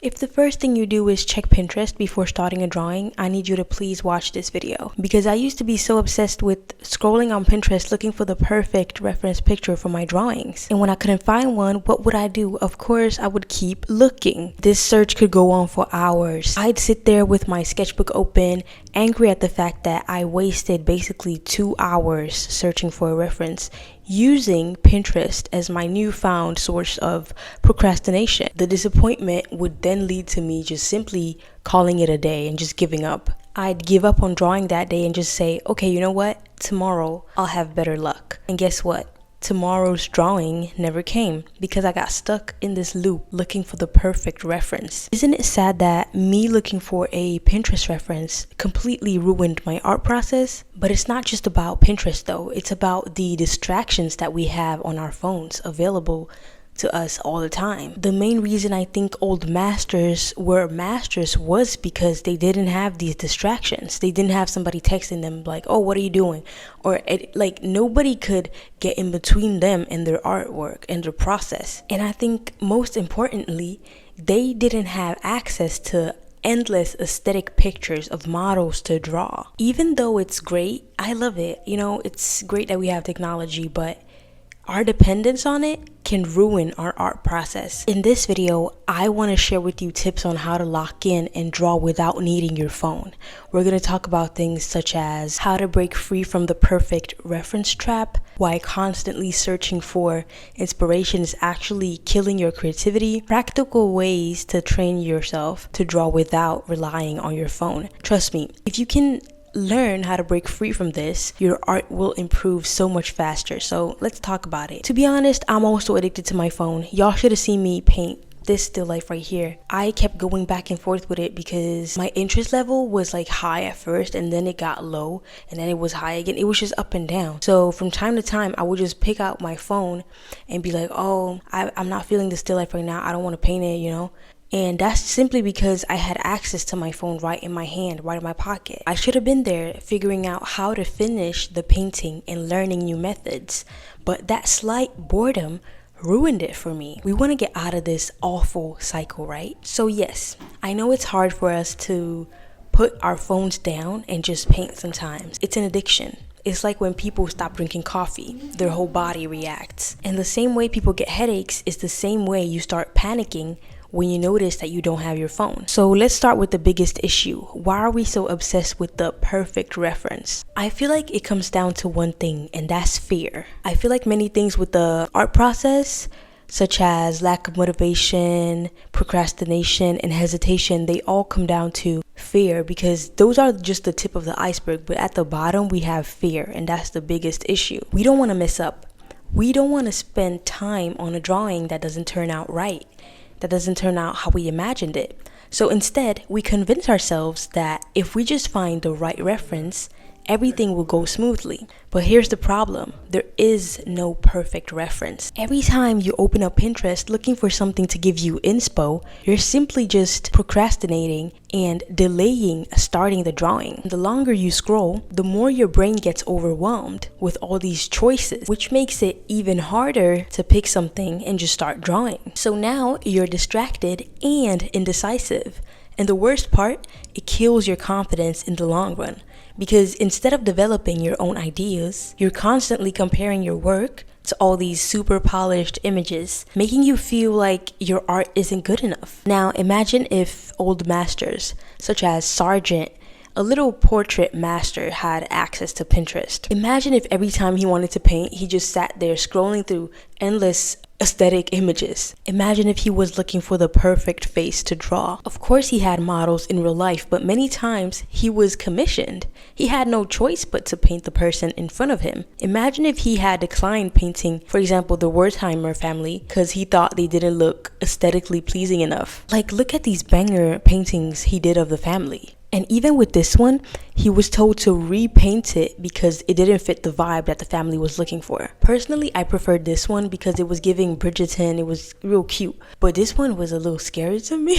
If the first thing you do is check Pinterest before starting a drawing, I need you to please watch this video. Because I used to be so obsessed with scrolling on Pinterest looking for the perfect reference picture for my drawings. And when I couldn't find one, what would I do? Of course, I would keep looking. This search could go on for hours. I'd sit there with my sketchbook open, angry at the fact that I wasted basically 2 hours searching for a reference, using Pinterest as my newfound source of procrastination. The disappointment would then lead to me just simply calling it a day and just giving up. I'd give up on drawing that day and just say, okay, you know what? Tomorrow I'll have better luck. And guess what? Tomorrow's drawing never came because I got stuck in this loop looking for the perfect reference. Isn't it sad that me looking for a Pinterest reference completely ruined my art process? But it's not just about Pinterest though. It's about the distractions that we have on our phones available to us all the time. The main reason I think old masters were masters was because they didn't have these distractions. They didn't have somebody texting them like, oh, what are you doing? Or like nobody could get in between them and their artwork and their process. And I think most importantly, they didn't have access to endless aesthetic pictures of models to draw. Even though it's great, I love it. You know, it's great that we have technology, but our dependence on it can ruin our art process. In this video, I want to share with you tips on how to lock in and draw without needing your phone. We're going to talk about things such as how to break free from the perfect reference trap, why constantly searching for inspiration is actually killing your creativity, practical ways to train yourself to draw without relying on your phone. Trust me, if you can learn how to break free from this, your art will improve so much faster. So let's talk about it. To be honest, I'm also addicted to my phone. Y'all should have seen me paint this still life right here. I kept going back and forth with it because my interest level was like high at first and then it got low and then it was high again. It was just up and down. So from time to time, I would just pick out my phone and be like, oh, I'm not feeling the still life right now. I don't want to paint it, you know? And that's simply because I had access to my phone right in my hand, right in my pocket. I should have been there figuring out how to finish the painting and learning new methods. But that slight boredom ruined it for me. We want to get out of this awful cycle, right? So yes, I know it's hard for us to put our phones down and just paint sometimes. It's an addiction. It's like when people stop drinking coffee, their whole body reacts. And the same way people get headaches is the same way you start panicking when you notice that you don't have your phone. So let's start with the biggest issue. Why are we so obsessed with the perfect reference? I feel like it comes down to one thing, and that's fear. I feel like many things with the art process, such as lack of motivation, procrastination, and hesitation, they all come down to fear, because those are just the tip of the iceberg. But at the bottom, we have fear, and that's the biggest issue. We don't want to mess up. We don't want to spend time on a drawing that doesn't turn out right, that doesn't turn out how we imagined it. So instead, we convince ourselves that if we just find the right reference, everything will go smoothly. But here's the problem. There is no perfect reference. Every time you open up Pinterest looking for something to give you inspo, you're simply just procrastinating and delaying starting the drawing. The longer you scroll, the more your brain gets overwhelmed with all these choices, which makes it even harder to pick something and just start drawing. So now you're distracted and indecisive. And the worst part, it kills your confidence in the long run. Because instead of developing your own ideas, you're constantly comparing your work to all these super polished images, making you feel like your art isn't good enough. Now imagine if old masters, such as Sargent, a little portrait master, had access to Pinterest. Imagine if every time he wanted to paint, he just sat there scrolling through endless aesthetic images. Imagine if he was looking for the perfect face to draw. Of course he had models in real life, but many times he was commissioned. He had no choice but to paint the person in front of him. Imagine if he had declined painting, for example, the Wertheimer family, because he thought they didn't look aesthetically pleasing enough. Like, look at these banger paintings he did of the family. And even with this one, he was told to repaint it because it didn't fit the vibe that the family was looking for. Personally, I preferred this one because it was giving Bridgerton. It was real cute. But this one was a little scary to me.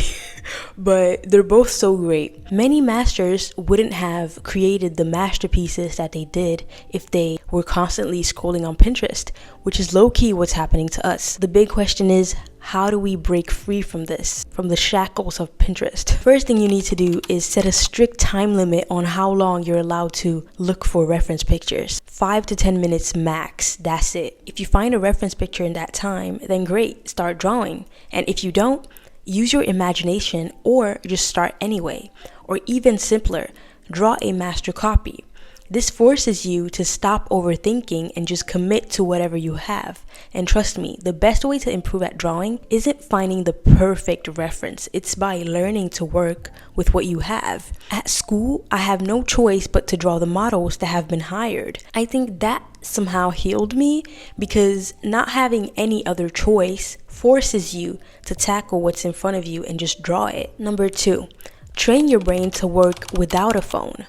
but they're both so great. Many masters wouldn't have created the masterpieces that they did if they were constantly scrolling on Pinterest, which is low-key what's happening to us. The big question is, how do we break free from this, from the shackles of Pinterest? First thing you need to do is set a strict time limit on how long you're allowed to look for reference pictures. 5 to 10 minutes max, that's it. If you find a reference picture in that time, then great, start drawing. And if you don't, use your imagination or just start anyway. Or even simpler, draw a master copy. This forces you to stop overthinking and just commit to whatever you have. And trust me, the best way to improve at drawing isn't finding the perfect reference. It's by learning to work with what you have. At school, I have no choice but to draw the models that have been hired. I think that somehow healed me because not having any other choice forces you to tackle what's in front of you and just draw it. Number 2, train your brain to work without a phone.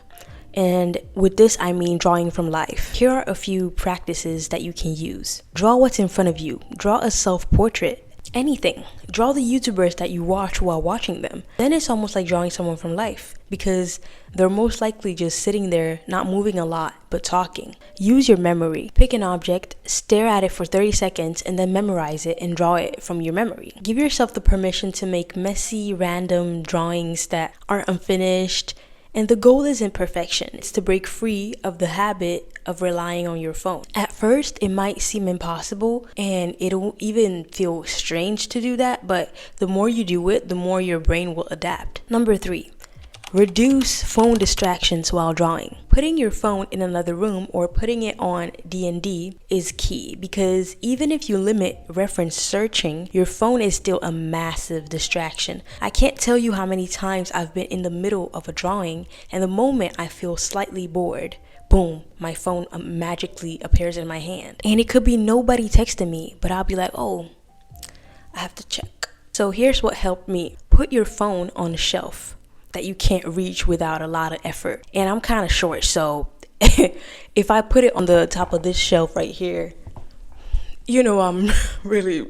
And with this, I mean drawing from life. Here are a few practices that you can use. Draw what's in front of you. Draw a self-portrait. Anything. Draw the YouTubers that you watch while watching them. Then it's almost like drawing someone from life because they're most likely just sitting there, not moving a lot, but talking. Use your memory. Pick an object, stare at it for 30 seconds, and then memorize it and draw it from your memory. Give yourself the permission to make messy, random drawings that are unfinished. And the goal isn't perfection, it's to break free of the habit of relying on your phone. At first, it might seem impossible and it'll even feel strange to do that, but the more you do it, the more your brain will adapt. Number 3, reduce phone distractions while drawing. Putting your phone in another room or putting it on D&D is key because even if you limit reference searching, your phone is still a massive distraction. I can't tell you how many times I've been in the middle of a drawing and the moment I feel slightly bored, boom, my phone magically appears in my hand. And it could be nobody texting me, but I'll be like, oh, I have to check. So here's what helped me. Put your phone on a shelf that you can't reach without a lot of effort. And I'm kind of short, so if I put it on the top of this shelf right here, you know I'm really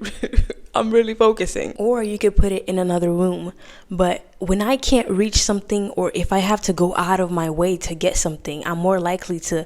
focusing. Or you could put it in another room. But when I can't reach something or if I have to go out of my way to get something, I'm more likely to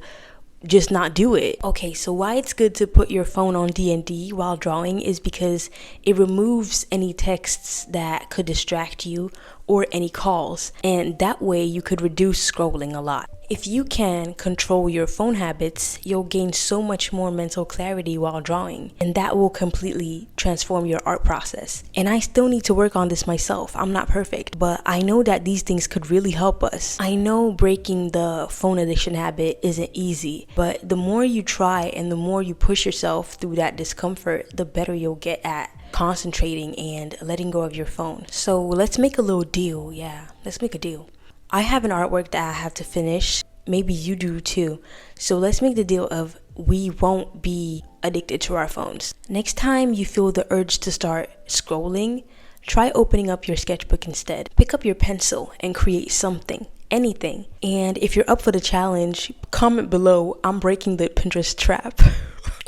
just not do it. Okay, so why it's good to put your phone on D&D while drawing is because it removes any texts that could distract you or any calls, and that way you could reduce scrolling a lot. If you can control your phone habits, you'll gain so much more mental clarity while drawing, and that will completely transform your art process. And I still need to work on this myself. I'm not perfect, but I know that these things could really help us. I know breaking the phone addiction habit isn't easy, but the more you try and the more you push yourself through that discomfort, the better you'll get at concentrating and letting go of your phone. So let's make a little deal. Yeah, let's make a deal. I have an artwork that I have to finish. Maybe you do too. So let's make the deal of we won't be addicted to our phones. Next time you feel the urge to start scrolling, try opening up your sketchbook instead. Pick up your pencil and create something. Anything. And if you're up for the challenge, comment below. I'm breaking the Pinterest trap.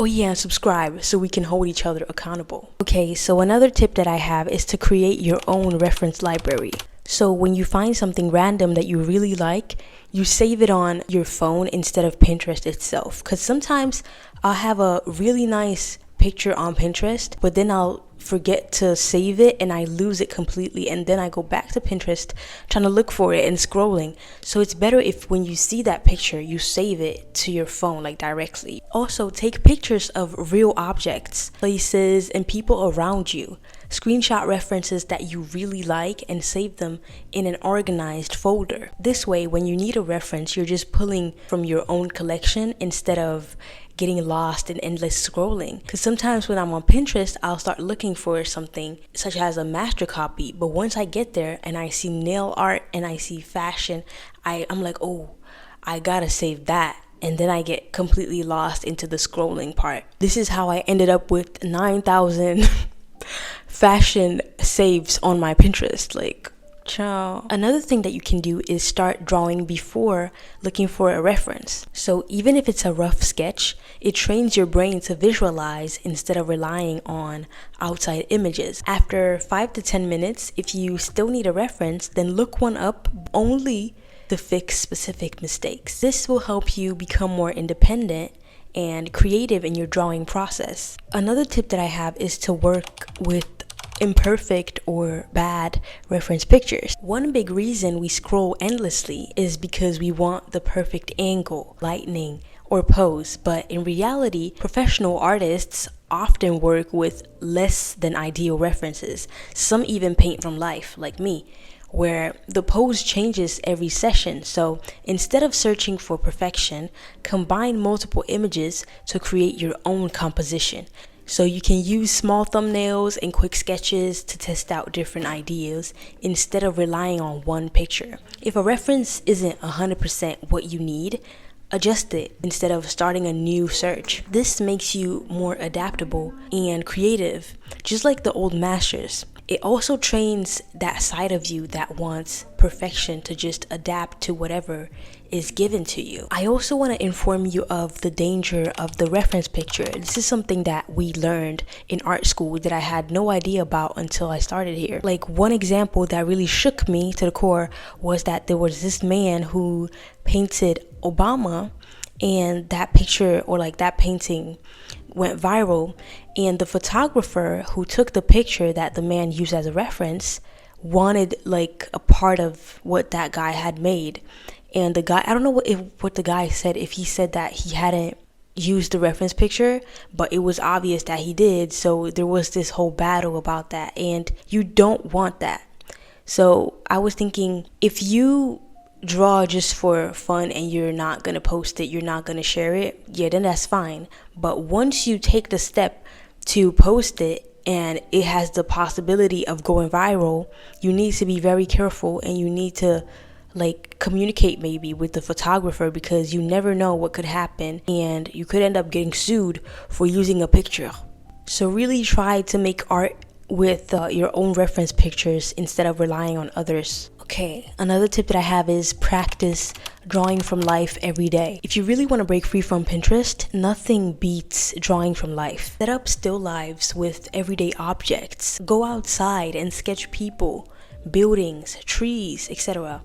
Oh yeah, and subscribe so we can hold each other accountable. Okay, so another tip that I have is to create your own reference library. So when you find something random that you really like, you save it on your phone instead of Pinterest itself. Because sometimes I'll have a really nice picture on Pinterest, but then I'll forget to save it and I lose it completely, and then I go back to Pinterest trying to look for it and scrolling. So it's better if when you see that picture you save it to your phone, like directly. Also, take pictures of real objects, places, and people around you. Screenshot references that you really like and save them in an organized folder. This way, when you need a reference, you're just pulling from your own collection instead of getting lost in endless scrolling. Because sometimes when I'm on Pinterest, I'll start looking for something such as a master copy, but once I get there and I see nail art and I see fashion, I'm like, oh, I gotta save that. And then I get completely lost into the scrolling part. This is how I ended up with 9,000 fashion saves on my Pinterest. Like, Ciao. Another thing that you can do is start drawing before looking for a reference. So even if it's a rough sketch, it trains your brain to visualize instead of relying on outside images. After 5 to 10 minutes, if you still need a reference, then look one up only to fix specific mistakes. This will help you become more independent and creative in your drawing process. Another tip that I have is to work with imperfect or bad reference pictures. One big reason we scroll endlessly is because we want the perfect angle, lighting, or pose, but in reality, professional artists often work with less than ideal references. Some even paint from life, like me, where the pose changes every session. So instead of searching for perfection, combine multiple images to create your own composition. So you can use small thumbnails and quick sketches to test out different ideas instead of relying on one picture. If a reference isn't 100% what you need, adjust it instead of starting a new search. This makes you more adaptable and creative, just like the old masters. It also trains that side of you that wants perfection to just adapt to whatever is given to you. I also want to inform you of the danger of the reference picture. This is something that we learned in art school that I had no idea about until I started here. Like, one example that really shook me to the core was that there was this man who painted Obama, and that picture, or like that painting, went viral, and the photographer who took the picture that the man used as a reference wanted like a part of what that guy had made. And the guy, I don't know what the guy said, if he said that he hadn't used the reference picture, but it was obvious that he did. So there was this whole battle about that, and you don't want that. So I was thinking, if you draw just for fun and you're not gonna post it, you're not gonna share it, yeah, then that's fine. But once you take the step to post it and it has the possibility of going viral, you need to be very careful, and you need to like communicate maybe with the photographer, because you never know what could happen and you could end up getting sued for using a picture. So really try to make art with your own reference pictures instead of relying on others. Okay, another tip that I have is practice drawing from life every day. If you really want to break free from Pinterest, nothing beats drawing from life. Set up still lives with everyday objects. Go outside and sketch people, buildings, trees, etc.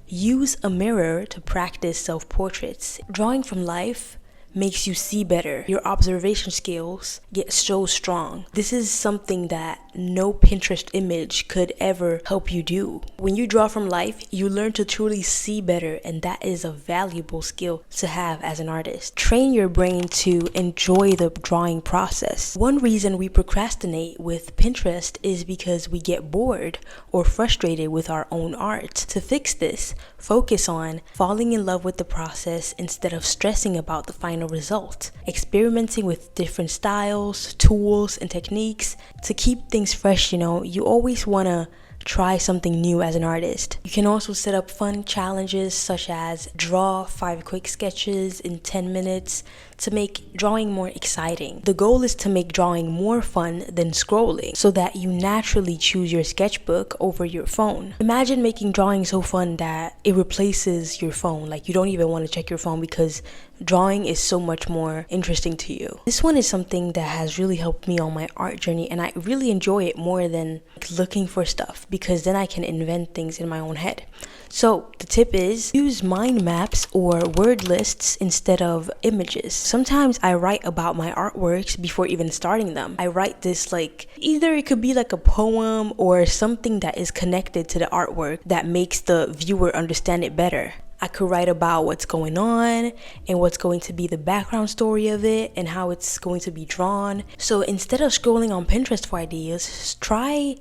Use a mirror to practice self-portraits. Drawing from life makes you see better. Your observation skills get so strong. This is something that no Pinterest image could ever help you do. When you draw from life, you learn to truly see better, and that is a valuable skill to have as an artist. Train your brain to enjoy the drawing process. One reason we procrastinate with Pinterest is because we get bored or frustrated with our own art. To fix this, focus on falling in love with the process instead of stressing about the final result. Experimenting with different styles, tools, and techniques to keep things fresh. You always want to try something new as an artist. You can also set up fun challenges such as draw 5 quick sketches in 10 minutes to make drawing more exciting. The goal is to make drawing more fun than scrolling, so that you naturally choose your sketchbook over your phone. Imagine making drawing so fun that it replaces your phone. Like, you don't even want to check your phone because drawing is so much more interesting to you. This one is something that has really helped me on my art journey, and I really enjoy it more than looking for stuff, because then I can invent things in my own head. So the tip is use mind maps or word lists instead of images. Sometimes I write about my artworks before even starting them. I write this either it could be like a poem or something that is connected to the artwork that makes the viewer understand it better. I could write about what's going on and what's going to be the background story of it and how it's going to be drawn. So instead of scrolling on Pinterest for ideas, try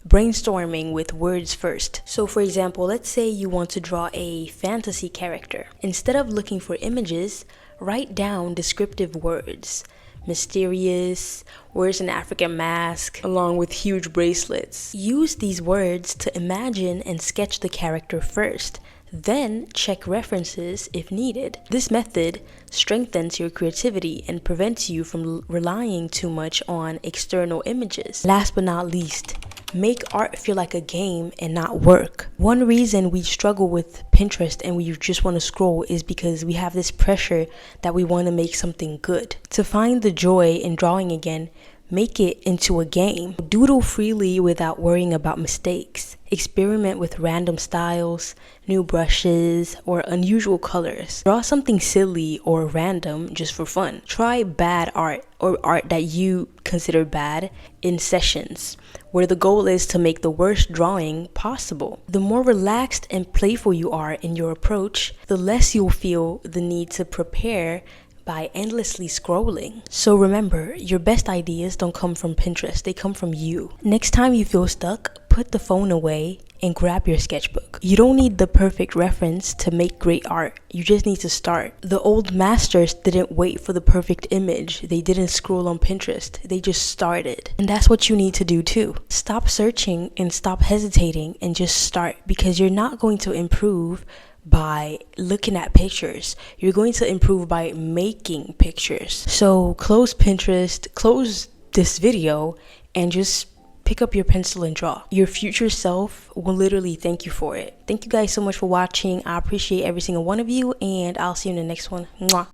brainstorming with words first. So for example, let's say you want to draw a fantasy character. Instead of looking for images, write down descriptive words. Mysterious, wears an African mask, along with huge bracelets. Use these words to imagine and sketch the character first. Then check references if needed. This method strengthens your creativity and prevents you from relying too much on external images. Last but not least, Make art feel like a game and not work. One reason we struggle with Pinterest and we just want to scroll is because we have this pressure that we want to make something good. To find the joy in drawing again, make it into a game. Doodle freely without worrying about mistakes. Experiment with random styles, new brushes, or unusual colors. Draw something silly or random just for fun. Try bad art or art that you consider bad in sessions, where the goal is to make the worst drawing possible. The more relaxed and playful you are in your approach, the less you'll feel the need to prepare by endlessly scrolling. So remember, your best ideas don't come from Pinterest, they come from you. Next time you feel stuck, put the phone away and grab your sketchbook. You don't need the perfect reference to make great art, you just need to start. The old masters didn't wait for the perfect image, they didn't scroll on Pinterest, they just started. And that's what you need to do too. Stop searching and stop hesitating and just start, because you're not going to improve by looking at pictures. You're going to improve by making pictures. So close Pinterest, close this video, and just pick up your pencil and draw. Your future self will literally thank you for it. Thank you guys so much for watching. I appreciate every single one of you, and I'll see you in the next one. Mwah.